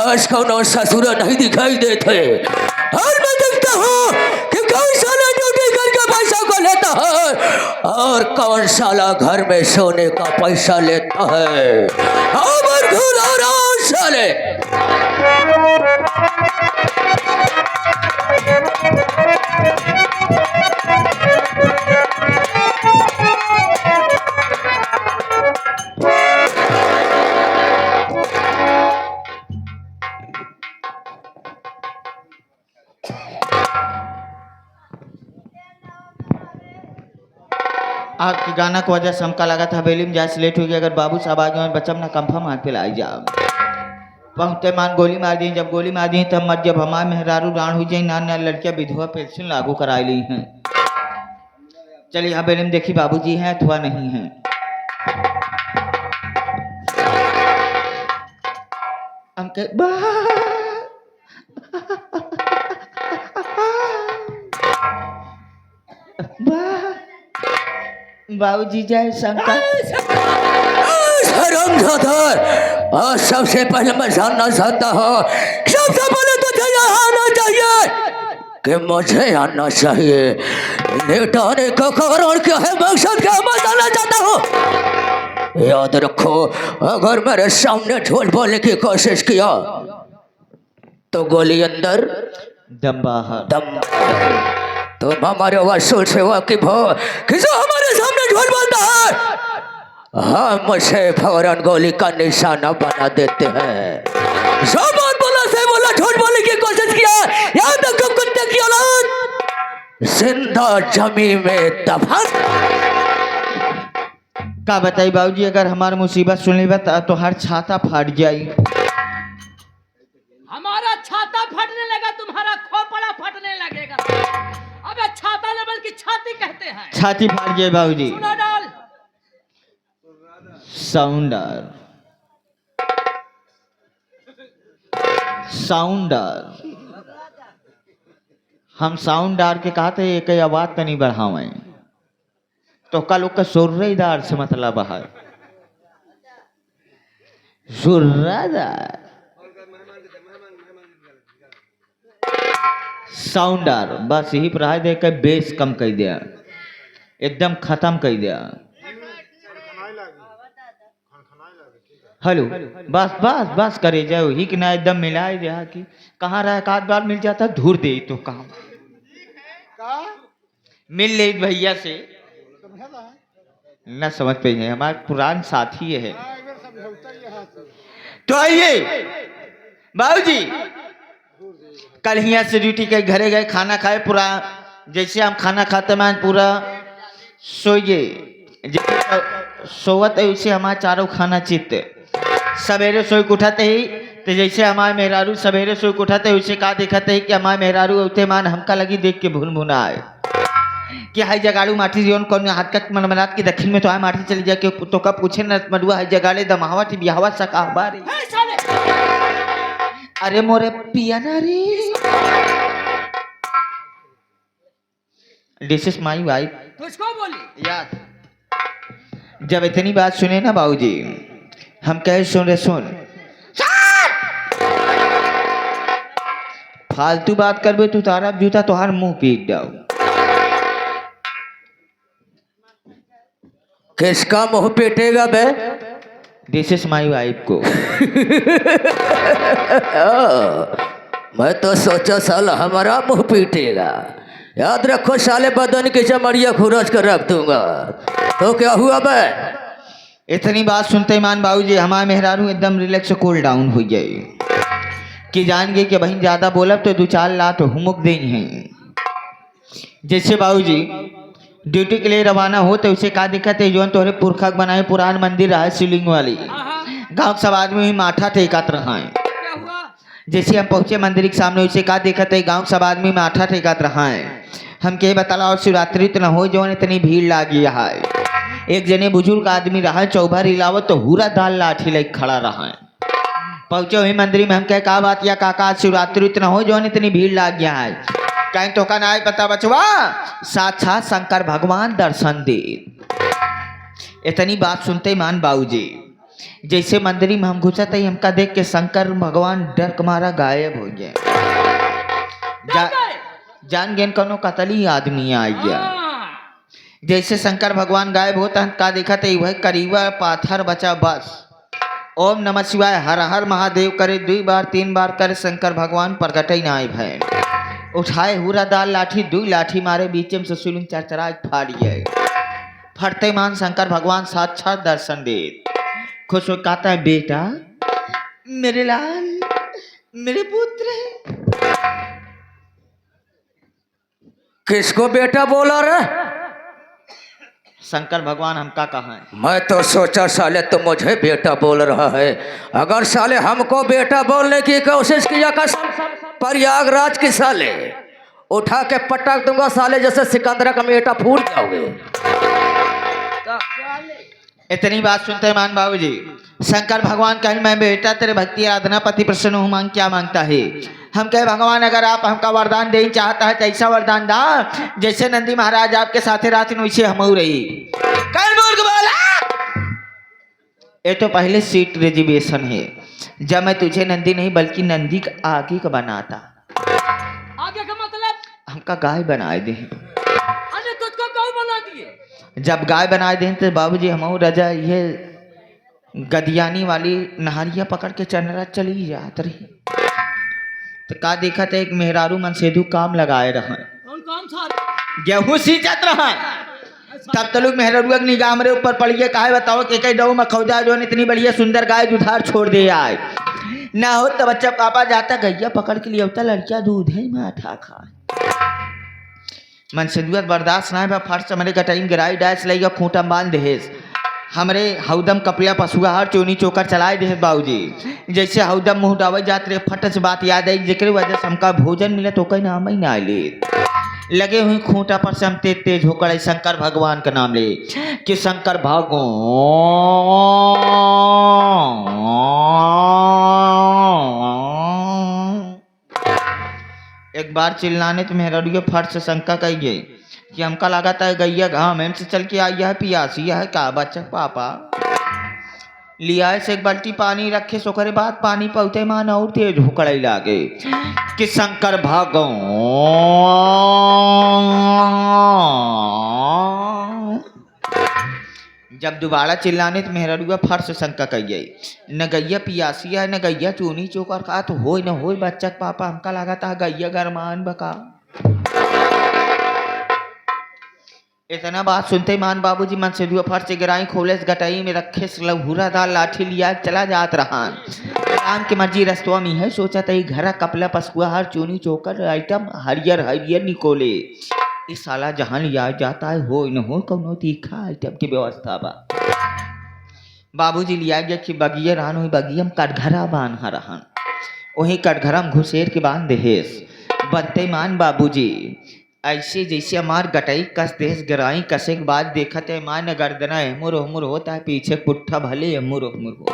आज कौन ससुर नहीं दिखाई देते। और मैं देखता हूँ कि कौन साला ड्यूटी करके पैसा को लेता है और कौन साला घर में सोने का पैसा लेता है। और घूर और साले आपके गाना की वजह से हमका लगा था हवेली में जाए लेट हो गया। अगर बाबू साहब आ गए बच्चा ना कंफर्म हाथ पे लाई जाओ पहुँचते मान गोली मार दी। जब गोली मार दी तब मत जब हमारे मेहरारू राण हो जाए ना लड़कियां विधवा पेंशन लागू कराई ली हैं। चलिए हवेली में देखी बाबूजी हैं अथवा नहीं है। हमके बाबूजी जय शंकर। और सबसे पहले मैं जानना चाहता हूँ, सबसे पहले तो तुझे आना चाहिए कि मुझे आना चाहिए। लेट आने का कारण क्या है, मकसद क्या है, मैं जानना चाहता हूँ। याद रखो अगर मेरे सामने झूठ बोलने की कोशिश किया तो गोली अंदर दम बाहर। दम तुम हमारे वसूल से वाकिफ हो कि जो हमारे सामने झूठ बोलता है हाँ मुझे फौरन गोली का निशाना बना देते हैं। जो बात बोला से बोला, झूठ बोलने की कोशिश किया याद रखो कुत्ते की औलाद जिंदा जमी में दफन। का बताई बाबूजी अगर हमारी मुसीबत सुन ली तो हर छाता फट जाई। हमारा छाता फटने लगा तुम्हारा खोपड़ा फटने लगेगा। अबे छाता लेवल की छाती कहते हैं। छाती फट जाए बाबूजी। सुनो डाल साउंडर साउंडर हम साउंडर के कहते एक आवाज तो नहीं बढ़ावे तो कल का सुर्रेदार से मतलब है सुर्रेदार साउंडर बस यही पर दे के बेस कम कर दिया एकदम खत्म कर दिया। हेलो बस बस बस करे जाओ ही कि ना एकदम मिलाए दिया कि कहाँ रहा एक आध बार मिल जाता धूर दे तो कहाँ मिल ले भैया से न समझ पे है हमारे पुरान साथी है। तो आइए बाबूजी कल यहाँ से ड्यूटी के घरे गए खाना खाए पूरा जैसे हम खाना खाते मैं पूरा सोइए सोवत है उसे हमारा चारों खाना चित्त सवेरे सोई के उठाते ही तो जैसे हमारे मेहरारू सवेरे सोई के उठाते उसे कहा दिखाते ही कि हमारे मेहरारू उठते मान हमका लगी देख के भून भुना आए कि हाई जगाड़ू माटी जीवन कौन हाथ का मनमनाथ की दक्षिण में तो आए माटी चली जाके तो कब पूछे न मडुआ है जगाड़े दमावा थी बिहावा सका बारे। अरे मोरे पिया ना रे दिस इज माई वाइफ। तुझको बोली याद जब इतनी बात सुने ना बाबूजी हम कहे सुन रे सुन फालतू बात करबे तू तारा जूता तोहार मुंह पीट जाओ। किसका मुंह पीटेगा बे? दिस इज माई वाइफ को। मैं तो सोचा साला हमारा मुंह पीटेगा। याद रखो साले बदन की चमड़िया खुरच कर रख दूंगा। तो क्या हुआ बे? इतनी बात सुनते मान बाबूजी हमारे मेहरारू एकदम रिलैक्स कूल डाउन हो गए कि जान गए कि बहन ज्यादा बोलब तो दो चार लात हुमुक देंगे हैं। जैसे बाबूजी ड्यूटी के लिए रवाना हो तो उसे का दिक्कत है जो तोहरे पुरखा बनाए पुरान मंदिर है शिवलिंग वाली गांव सब आदमी ही माथा टेकत रहा है। क्या हुआ? जैसे हम पहुंचे मंदिर के सामने उसे का दिक्कत है गांव सब आदमी माथा टेकत रहा है। हम के बताला और शिवरात्रि तो न हो जो इतनी भीड़ लागी है। एक जने बुजुर्ग आदमी रहा चौभर इलावत तो हुरा दाल लाठी लेके खड़ा रहा है। पहुंचे हुए मंदिर में हम कहे का बात या काका शिवरात्रि इतना हो जो इतनी भीड़ लाग गया है कहीं तो का ना पता बचवा साक्षात शंकर भगवान दर्शन दे। इतनी बात सुनते मान बाबूजी जैसे मंदिर में हम घुसा था हमका देख के शंकर भगवान डर के मारा गायब हो गया। जान गेन कनो कतली आदमी आ गया। जैसे शंकर भगवान गायब होता का देखा था वह करीबा पाथर बचा बस। ओम नमः शिवाय हर हर महादेव करे 2 बार 3 बार करे शंकर भगवान प्रगट ही ना आए भैन। उठाए हुरा दाल लाठी 2 लाठी मारे बीच में सुसुलिंग चरचरा फाड़िए। फटते मान शंकर भगवान साक्षात दर्शन दे। खुश हो कहता है बेटा मेरे लाल मेरे पुत्र। किसको बेटा बोला रे? शंकर भगवान हमका कहा है? मैं तो सोचा साले तो मुझे बेटा बोल रहा है। अगर साले हमको बेटा बोलने की कोशिश किया कसम प्रयागराज की साले उठा के पटक दूंगा साले जैसे सिकंदरा का बेटा फूट जाओगे। इतनी बात सुनते मान बाबूजी शंकर भगवान कहे मैं बेटा तेरे भक्ति आराधना पति प्रसन्न हूँ मांग क्या मांगता है? हम कहे भगवान अगर आप हमका वरदान देना चाहता है तो ऐसा वरदान दा जैसे नंदी महाराज आपके साथ रात में वैसे हम रही। ये तो पहले सीट रिजर्वेशन है। जब मैं तुझे नंदी नहीं बल्कि नंदी का आगे का बनाता। आगे का मतलब? हमका गाय बनाए दे। अरे तुझको गौ बना दिए। जब गाय बनाए दे तो बाबूजी हम रजा ये गदियानी वाली नहरिया पकड़ के चनरा चली जात रही। तो का देखा था एक मेहरारू मन सेधु काम लगाए रहा कौन काम था? गेहूं सींचत रहा। तब तलुक मेहरारू निगाह मेरे ऊपर पड़ गया। कहा बताओ कि कई डो में खौजा जो इतनी बढ़िया सुंदर गाय दुधार छोड़ दे आए ना हो तो बच्चा पापा जाता गैया पकड़ के लिए होता लड़किया दूध है माठा खा मन से बर्दाश्त ना फट से मेरे कटाई गिराई डायस लैया खूंटा बांध देहेस। हमरे हौदम कपलिया पशुआ हर चोनी चोकर चलाए दे बाबूजी। जैसे हौदम मुँह डावे जात रहे फट से बात याद आई जेकर वजह से हमका भोजन मिले तो कहीं नाम ही ना ले लगे हुए खूंटा पर से हम तेज तेज होकर शंकर भगवान का नाम ले कि शंकर भगवान। एक बार चिल्लाने तो मेहरारू फट से शंका कही गई कि हमका लगाता है गैया घाम से चल के आई है पियासी है का बच्चा पापा लिया से एक बाल्टी पानी रखे सोकरे बाद पानी पहुँचे मान और तेज होकड़े लागे कि शंकर भगवान। जब दोबारा चिल्लाने तो मेहरारू फट से शंका कही गई न गैया पियासी है न गैया चूनी चोकर का तो हो न हो बच्चा पापा हमका लगाता है गैया गरमान बका। इतना बात सुनते मान बाबूजी मन से फट से गिराई खोले गटाई में रखे लहुरा दाल लाठी लिया चला जात रहा। राम की मर्जी रस्तवा में है सोचा था घर कपला पसुआ हर चूनी चोकर आइटम हरियर हरियर निकोले इस साला जहाँ लिया जाता है हो न हो कौनो तीखा आइटम की व्यवस्था बा। बाबूजी लिया गया कि बगिया रहन हुई बगियम कटघरा बांध रहन वही कटघरम घुसेर के बांध देहेस बनते मान बाबूजी ऐसे जैसे हमार गटाई कस देश गिराई कसे के बाद देखा थे मान गर्दना एमुर उमुर होता है पीछे पुट्ठा भले एमुर उमुर हो।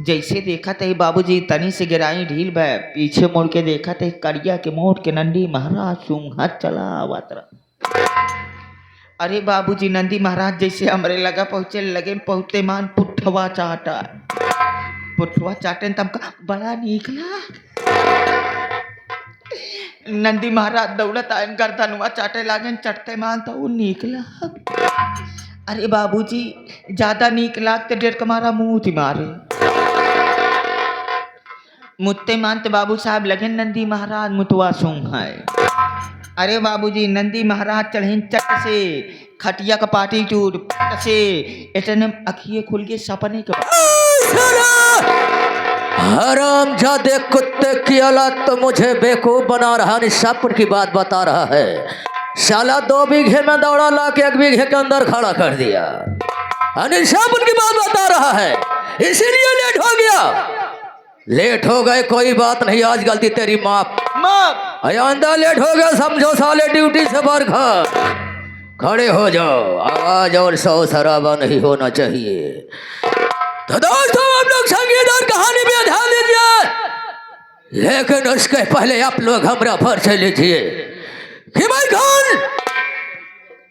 जैसे देखा थे बाबूजी तनी से गिराई ढील भय पीछे मुड़ के देखा थे करिया के मोट के नंदी महाराज सुंघत चला आवत रहा। अरे बाबूजी नंदी महाराज जैसे हमरे लगा पहुँचे लगे पहुँचते मान पुट्ठवा चाटा पुट्ठवा चाटे तमका बड़ा निकला। नंदी महाराज दौड़त आयन गर्दनवा चाटे लागन चटते मान तो निकला। अरे बाबूजी ज्यादा नीक लागते डेढ़ कमारा मुँह थी मारे मुत्ते मानते बाबू साहब लगे नंदी महाराज मुतवा सूंघ है। अरे बाबूजी नंदी महाराज चढ़े चट से खटिया का पाटी टूट से इतने अखिए खुल के सपने के हराम जादे कुत्ते की औलाद तो मुझे बेवकूफ बना रहा निशापुर की बात बता रहा है। साला 2 बीघे में दौड़ा ला के 1 बीघे के अंदर खड़ा कर दिया। निशापुर की बात बता रहा है इसीलिए लेट हो गया। लेट हो गए कोई बात नहीं आज गलती तेरी माफ आइंदा लेट हो गया समझो साले ड्यूटी से बाहर खड़े हो जाओ। आवाज और शोर शराबा नहीं होना चाहिए। तो दोस्तों आप लोग संगीत और कहानी में ध्यान दीजिए लेकिन उसके पहले आप लोग हमरा परिचय लीजिए कि मैं कौन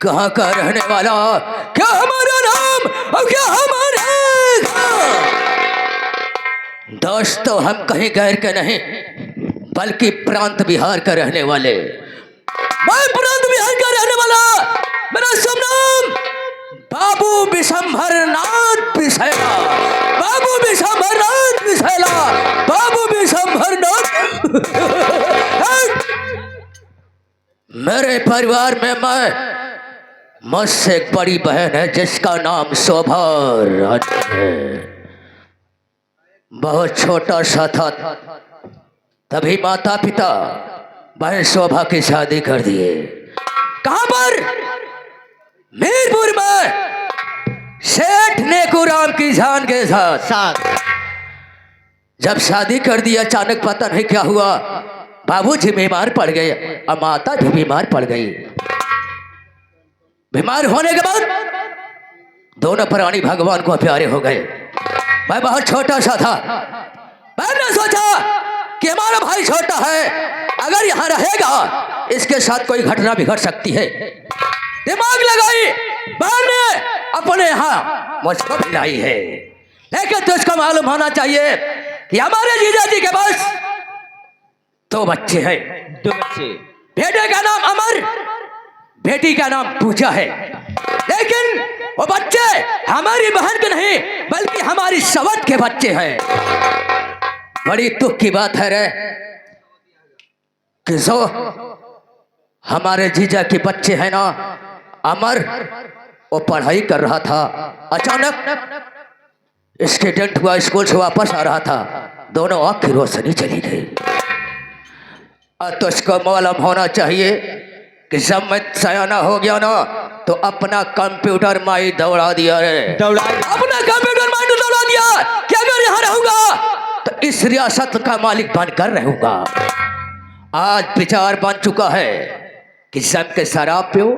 कहाँ का रहने वाला क्या हमारा नाम और क्या हमारा दोस्तों हम कहीं गैर के नहीं बल्कि प्रांत बिहार का रहने वाले, मैं प्रांत बिहार का रहने वाला, मेरा शुभ नाम बाबू विशंभर नाथ बिसैला, बाबू विशंभर नाथ बिसैला, बाबू विशंभर नाथ। मेरे परिवार में मुझसे एक बड़ी बहन है जिसका नाम शोभा रानी है। बहुत छोटा सा था तभी माता पिता बहन शोभा की शादी कर दिए। कहां पर? मीरपुर में सेठ नेकूराम की जान के साथ। जब शादी कर दी अचानक पता नहीं क्या हुआ, बाबूजी बीमार पड़ गए और माता भी बीमार पड़ गई। बीमार होने के बाद दोनों प्राणी भगवान को प्यारे हो गए। मैं बहुत छोटा सा था, मैंने सोचा कि हमारा भाई छोटा है, अगर यहाँ रहेगा इसके साथ कोई घटना बिगड़ सकती है। दिमाग लगाई, मैंने अपने यहाँ मुझको भिलाई है, लेकिन तुझको मालूम होना चाहिए कि हमारे जीजा जी के पास 2 बच्चे हैं। 2 बच्चे, बेटे का नाम अमर, बेटी का नाम पूजा है। लेकिन वो बच्चे हमारी बहन के नहीं बल्कि हमारी सवत के बच्चे हैं। बड़ी दुख की बात है रे कि जो हमारे जीजा के बच्चे हैं ना, अमर, वो पढ़ाई कर रहा था, अचानक एक्सीडेंट हुआ, स्कूल से वापस आ रहा था, दोनों आँख की रोशनी चली गई। और तुझको मालूम होना चाहिए कि जब मैं सयाना हो गया ना तो अपना कंप्यूटर माई दौड़ा दिया रे, अपना कंप्यूटर माई दौड़ा दिया कि अगर यहाँ रहूंगा तो इस रियासत का मालिक बनकर रहूंगा। आज विचार बन चुका है कि जम के शराब पियो,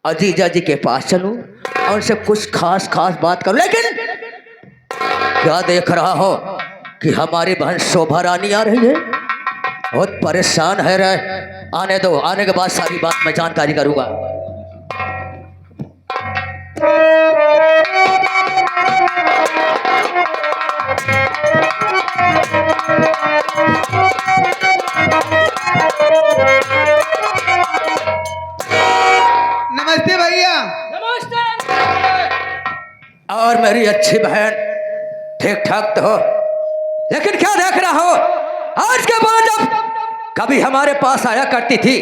अजीजा जी के पास चलूं और उनसे कुछ खास बात करूं। लेकिन क्या देख रहा हो कि हमारी बहन शोभा रानी आ रही है, बहुत परेशान है रे। आने दो, आने के बाद सारी बात मैं जानकारी करूंगा। नमस्ते भैया। नमस्ते। और मेरी अच्छी बहन ठीक ठाक तो हो, लेकिन क्या देख रहा हो? आज के बाद जब कभी हमारे पास आया करती थी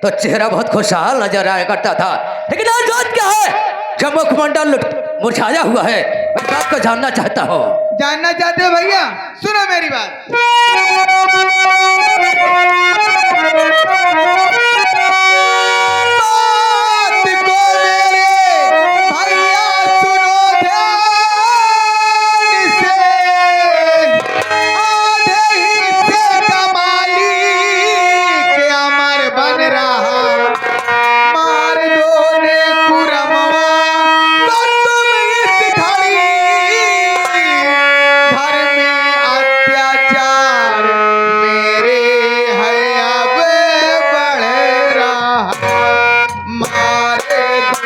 तो चेहरा बहुत खुशहाल नजर आया करता था, लेकिन आज बात क्या है जब मुखमंडल मुरझाया हुआ है? मैं बात को जानना चाहता हूँ। जानना चाहते हो भैया? सुनो मेरी बात। बात को मेरे भैया सुनो ध्यान से, आधे हिस्से का मालिक अमर बन रहा, मार दो ने कुरमवा तो तुम इस घड़ी घर में अत्याचार मेरे है अब बढ़ रहा, मार दो।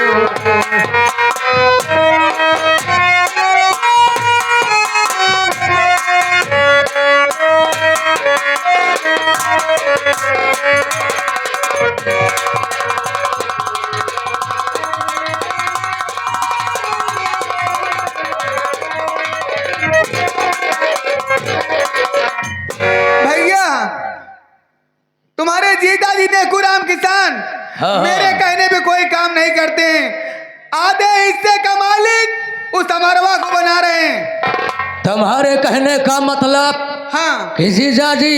भैया तुम्हारे जीजा जी ने कुराम किसान हाँ। मेरे कहने पे कोई काम नहीं करते हैं, आधे हिस्से का मालिक उस अमरवा को बना रहे हैं। तुम्हारे कहने का मतलब हाँ कि जीजा जी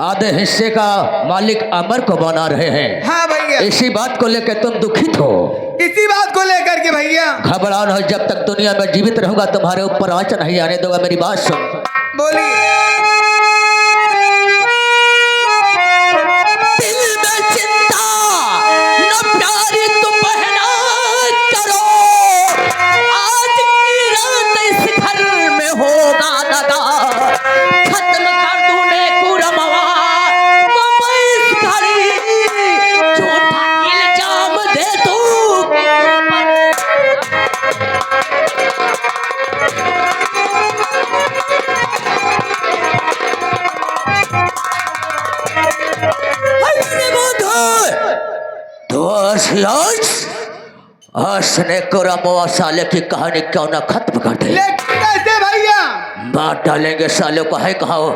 आधे हिस्से का मालिक अमर को बना रहे हैं। हाँ भैया, इसी बात को लेकर तुम दुखित हो? इसी बात को लेकर के भैया। घबराओ नहीं, जब तक दुनिया में जीवित रहूंगा तुम्हारे ऊपर आंच नहीं आने दूंगा। मेरी बात सुन। बोलिए। दिल में चिंता न प्यारी तुम बहना करो, आज की रात इस घर में होगा दादा, खत्म कर दूने कुरमवा को मैं इस घड़ी, झूठा इल्जाम दे दूं किसी पर। बस यस हंसने को रमवा साले की कहानी क्यों ना खत्म कर दे। लेकिन कैसे भैया? बात डालेंगे साले को है कहा हो।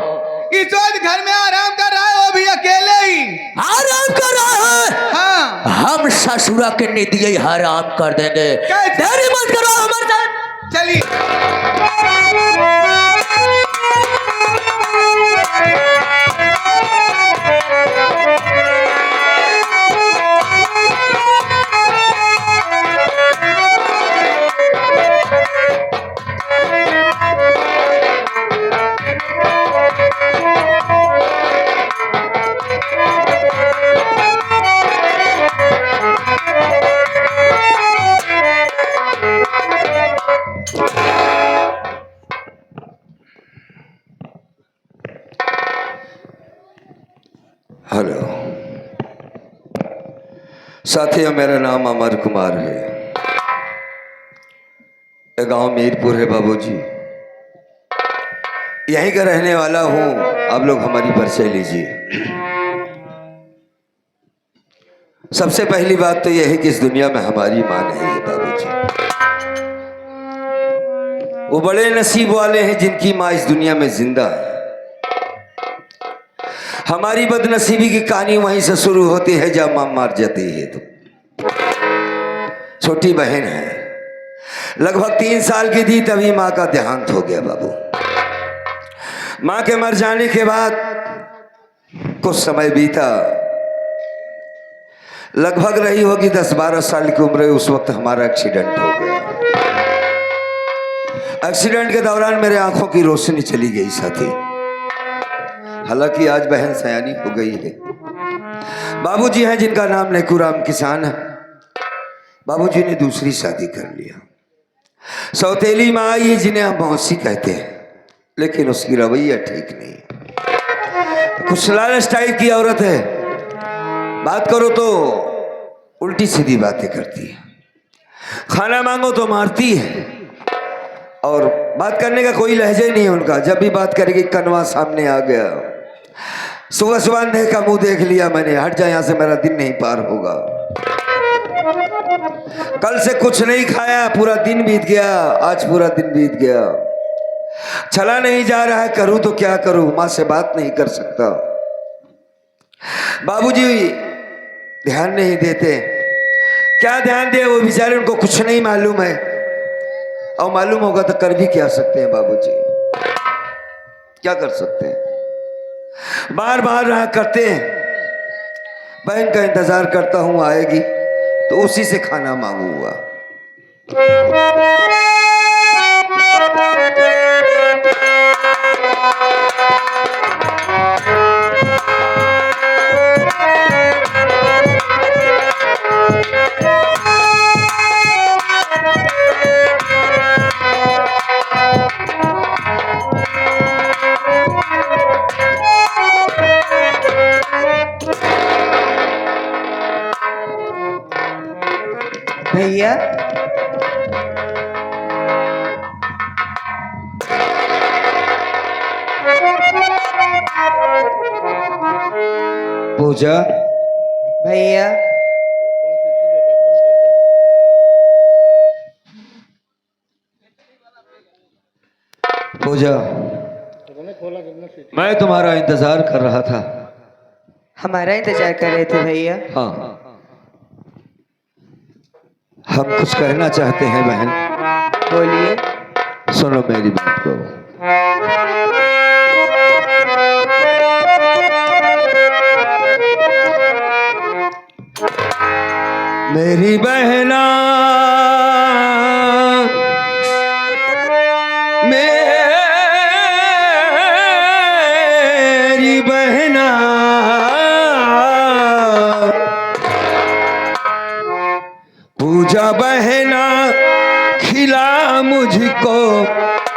इस वक्त घर में आराम कर रहा है, वो भी अकेले ही आराम कर रहा है। हाँ। हम ससुरा के निदिये हराम कर देंगे। कैसे? तेरी मत करो हमारे साथ। चलिए। हेलो साथियों, मेरा नाम अमर कुमार है। ये गांव मीरपुर है बाबूजी, यहीं का रहने वाला हूं। आप लोग हमारी परिचय लीजिए। सबसे पहली बात तो यह है कि इस दुनिया में हमारी मां नहीं है बाबूजी। वो बड़े नसीब वाले हैं जिनकी मां इस दुनिया में जिंदा है। हमारी बदनसीबी की कहानी वहीं से शुरू होती है जब मां मर जाती है। तो छोटी बहन है, लगभग 3 साल की थी तभी मां का देहांत हो गया बाबू। मां के मर जाने के बाद कुछ समय बीता, लगभग रही होगी 10-12 साल की उम्र। उस वक्त हमारा एक्सीडेंट हो गया। एक्सीडेंट के दौरान मेरे आंखों की रोशनी चली गई साथी। हालांकि आज बहन सयानी हो गई है। बाबूजी हैं जिनका नाम नेकूराम किसान है। बाबूजी ने दूसरी शादी कर लिया। सौतेली माँ आई जिन्हें हम मौसी कहते हैं, लेकिन उसकी रवैया ठीक नहीं। कुछ लालच टाइप की औरत है। बात करो तो उल्टी सीधी बातें करती है, खाना मांगो तो मारती है, और बात करने का कोई लहजा ही नहीं है उनका। जब भी बात करेगी कनवा सामने आ गया। सुबह सुबह अंधे का मुंह देख लिया मैंने, हट जा यहां से, मेरा दिन नहीं पार होगा। कल से कुछ नहीं खाया, पूरा दिन बीत गया। आज पूरा दिन बीत गया, चला नहीं जा रहा है। करूं तो क्या करूं, मां से बात नहीं कर सकता। बाबूजी ध्यान नहीं देते। क्या ध्यान दे, वो बेचारे, उनको कुछ नहीं मालूम है। और मालूम होगा तो कर भी क्या सकते हैं बाबूजी, क्या कर सकते हैं। बार बार रहा करते हैं, बहन का इंतजार करता हूं आएगी तो उसी से खाना मांगूंगा। भैया पूजा, भैया पूजा, मैं तुम्हारा इंतजार कर रहा था। हमारा इंतजार कर रहे थे भैया। हाँ, हम कुछ कहना चाहते हैं बहन। बोलिए। सुनो मेरी बात को। मेरी बहना, मेरी बहना, पूजा बहना, खिला मुझको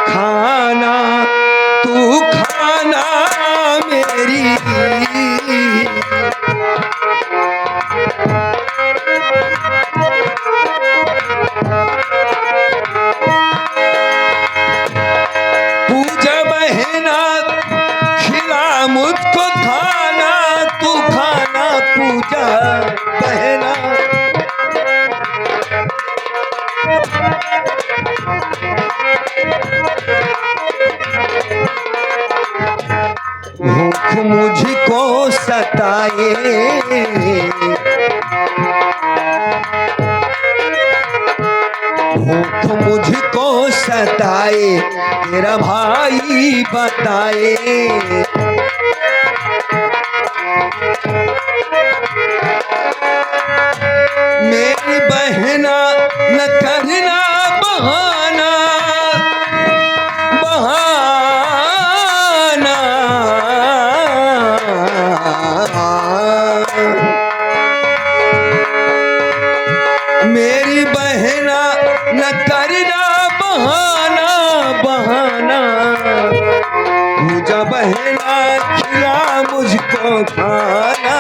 खाना, तू खाना मेरी। पूजा बहना, खिला मुझको खाना, तू खाना पूजा बहना। मुझको सताए तेरा भाई बताए। मेरी बहना न करना बहाना बहाना, मेरी बहना न करना बहाना बहाना, पूजा बहना खिला मुझको खाना।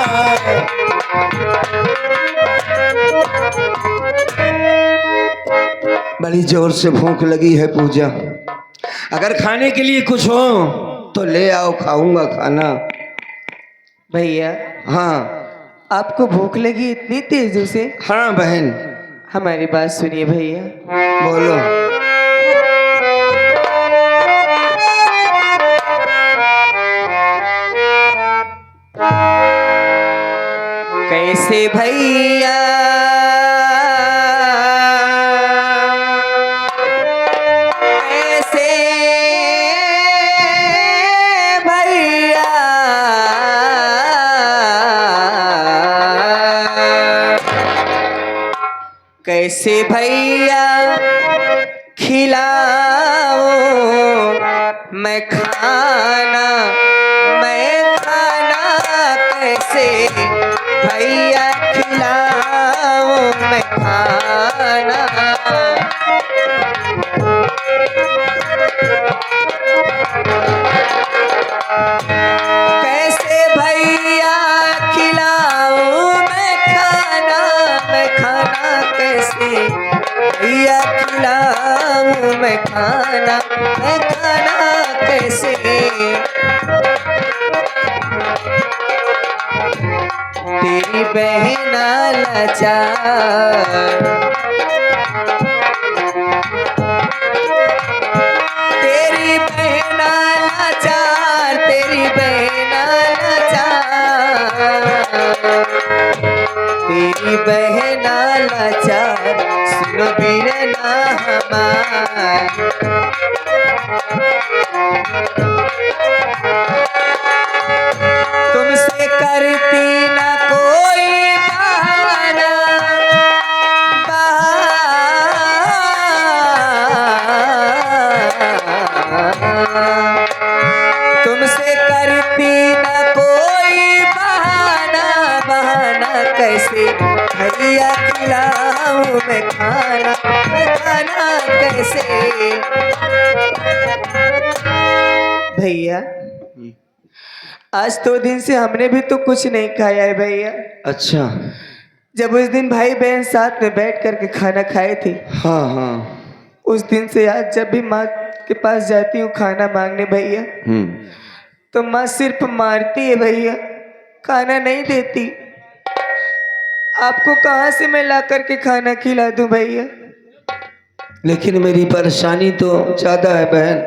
बड़ी जोर से भूख लगी है पूजा, अगर खाने के लिए कुछ हो तो ले आओ, खाऊंगा खाना। भैया हाँ आपको भूख लगी इतनी तेजी से? हाँ बहन हमारी बात सुनिए भैया। बोलो। कैसे भैया कैसे भैया कैसे भैया खिलाओ मैं खाना कैसे भैया खिलाओ मैं खाना। कैसे भैया खिलाओ मैं खाना कैसे भैया खिलाओ मैं खाना कैसे। तेरी बहना लाचार तेरी बहना लाचार तेरी बहना लाचार तेरी बहना लाचार सुनो बीरना हमार। तुमसे करती ना कोई बहाना तुमसे करती ना कोई बहाना कैसे भैया खिलाऊं मैं खाना कैसे। भैया आज 2 दिन से हमने भी तो कुछ नहीं खाया है भैया। अच्छा जब उस दिन भाई बहन साथ में बैठ करके खाना खाए थे, हाँ हाँ उस दिन से आज जब भी माँ के पास जाती हूँ खाना मांगने भैया तो माँ सिर्फ मारती है भैया, खाना नहीं देती। आपको कहाँ से मैं ला करके खाना खिला दूं भैया? लेकिन मेरी परेशानी तो ज्यादा है बहन।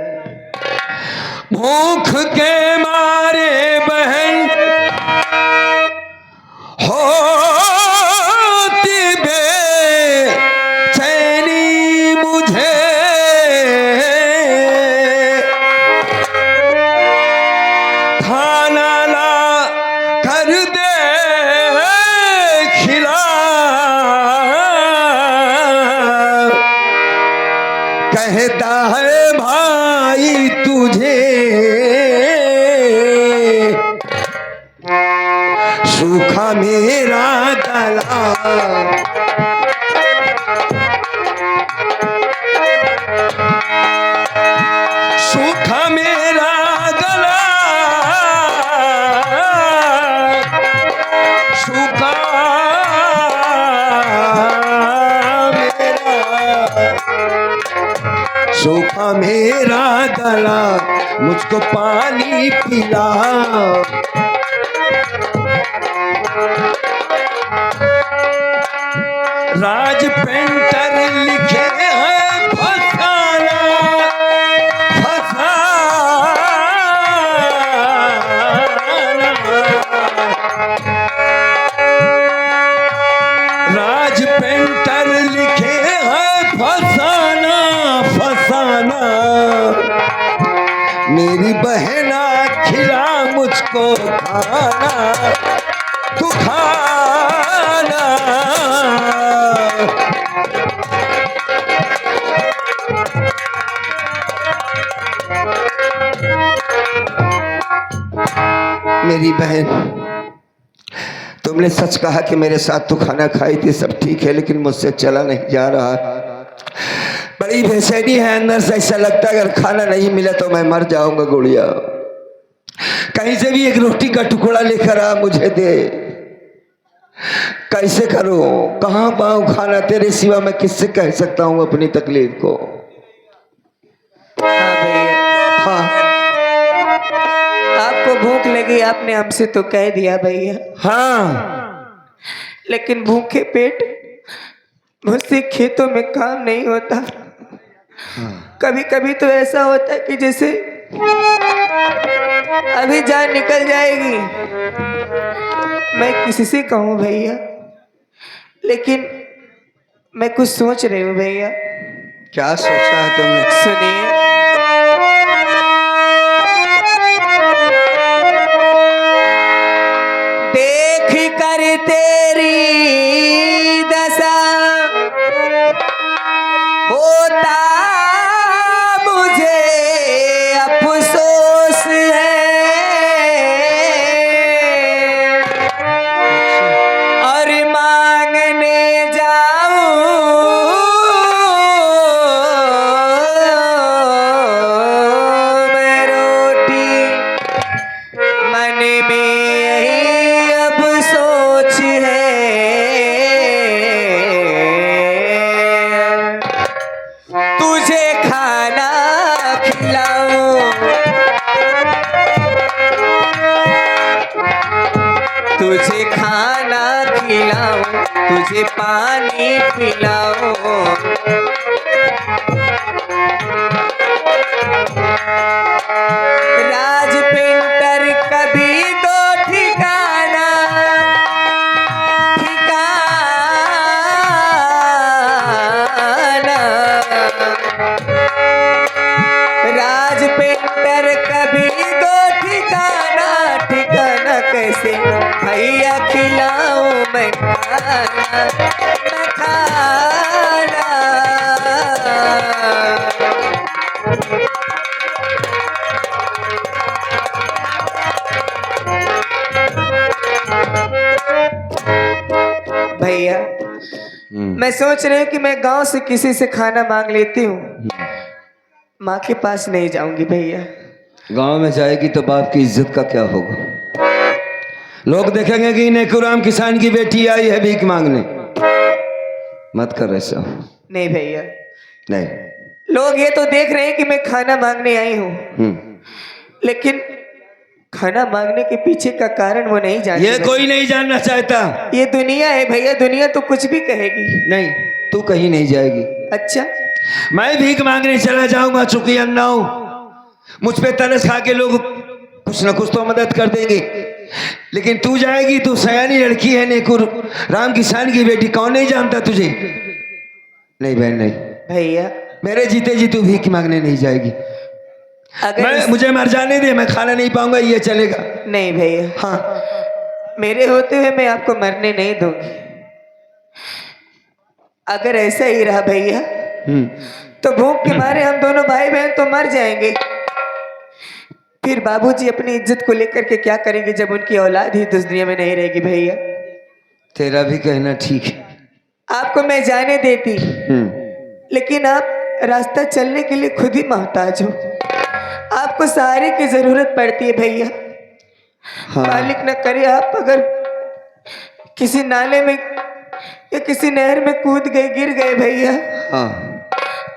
भूख के मारे बहन होती बेचैनी मुझे, खाना ला कर दे खिला, कहता है भाई तुझे सूखा मेरा गला, सूखा मेरा गला, सूखा सूखा मेरा गला, मुझको पानी पिला। राज पेंटर लिखे हैं फसाना फसाना, राज पेंटर लिखे हैं फसाना मेरी बहना खिला मुझको खाना, तू खाना। मेरी बहन, तुमने सच कहा कि मेरे साथ तू खाना खाई थी, सब ठीक है, लेकिन मुझसे चला नहीं जा रहा। बड़ी बेचैनी है अंदर से, ऐसा लगता है अगर खाना नहीं मिला तो मैं मर जाऊंगा। गुड़िया, कहीं से भी एक रोटी का टुकड़ा लेकर आ, मुझे दे। कैसे करूं, कहां पाऊं खाना? तेरे सिवा मैं किससे कह सकता हूं अपनी तकलीफ को? हाँ भैया, हाँ आपको भूख लगी, आपने हमसे तो कह दिया भैया, हाँ। लेकिन भूखे पेट मुझसे खेतों में काम नहीं होता। कभी कभी तो ऐसा होता है कि जैसे अभी जान निकल जाएगी। मैं किसी से कहूँ भैया, लेकिन मैं कुछ सोच रही हूँ भैया। क्या सोचा है तुमने? सुनिए, देख कर तेरी दशा होता मुझे अफसोस है, और मांगने जाऊं मैं रोटी, मन में यही अब सोच है। तुझे खाना खिलाऊं, तुझे खाना खिलाऊं, तुझे पानी पिलाऊं, राज पेंटर कभी दो ठिकाना, ठिकाना, राज पेंटर कभी दो ठिकाना, ठिकाना कैसे भैया खिलाऊं मैं खाना, मैं खाना। भैया, मैं सोच रही हूँ कि मैं गांव से किसी से खाना मांग लेती हूँ, माँ के पास नहीं जाऊंगी भैया। गांव में जाएगी तो बाप की इज्जत का क्या होगा? लोग देखेंगे कि नेकुराम किसान की बेटी आई है भीख मांगने। मत कर ऐसा। नहीं भैया, नहीं। लोग ये तो देख रहे हैं कि मैं खाना मांगने आई हूँ, लेकिन खाना मांगने के पीछे का कारण वो नहीं जानते। ये कोई नहीं जानना चाहता। ये दुनिया है भैया, दुनिया तो कुछ भी कहेगी। नहीं, तू कहीं नहीं जाएगी। अच्छा, मैं भीख मांगने चला जाऊंगा, चूंकि अन्ना हूं, मुझ पे तरस खा के लोग कुछ ना कुछ तो मदद कर देंगे, लेकिन तू जाएगी, तू सयानी लड़की है, नेकुर राम किसान की बेटी, कौन नहीं जानता तुझे? नहीं बहन, नहीं भैया, मेरे जीते जी तू भीख मांगने नहीं जाएगी। मुझे मर जाने दे, मैं खाना नहीं पाऊंगा, ये चलेगा? नहीं भैया, हाँ, मेरे होते हुए मैं आपको मरने नहीं दूंगी। अगर ऐसा ही रहा भैया तो भूख के मारे हम दोनों भाई बहन तो मर जाएंगे। फिर बाबूजी अपनी इज्जत को लेकर के क्या करेंगे जब उनकी औलाद ही इस दुनिया में नहीं रहेगी भैया? तेरा भी कहना ठीक है। आपको मैं जाने देती, लेकिन आप रास्ता चलने के लिए खुद ही मोहताज हो। आपको सहारे की जरूरत पड़ती है भैया। हाँ। मालिक न करे आप अगर किसी नाले में या किसी नहर में कूद गए, गिर गए भैया, हाँ,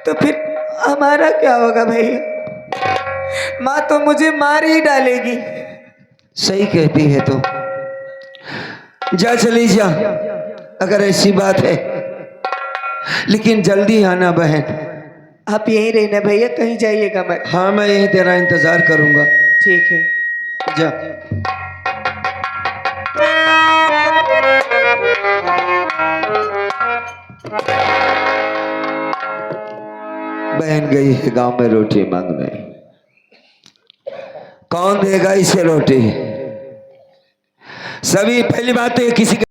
तो फिर हमारा क्या होगा भैया? माँ तो मुझे मार ही डालेगी। सही कहती है तो जा, चली जा अगर ऐसी बात है, लेकिन जल्दी आना बहन। आप यहीं रहना भैया, कहीं जाइएगा मत। हाँ, मैं यहीं तेरा इंतजार करूंगा। ठीक है, जा। बहन गई है गांव में रोटी मांगने। कौन देगा इसे रोटी? सभी पहली बात तो ये किसी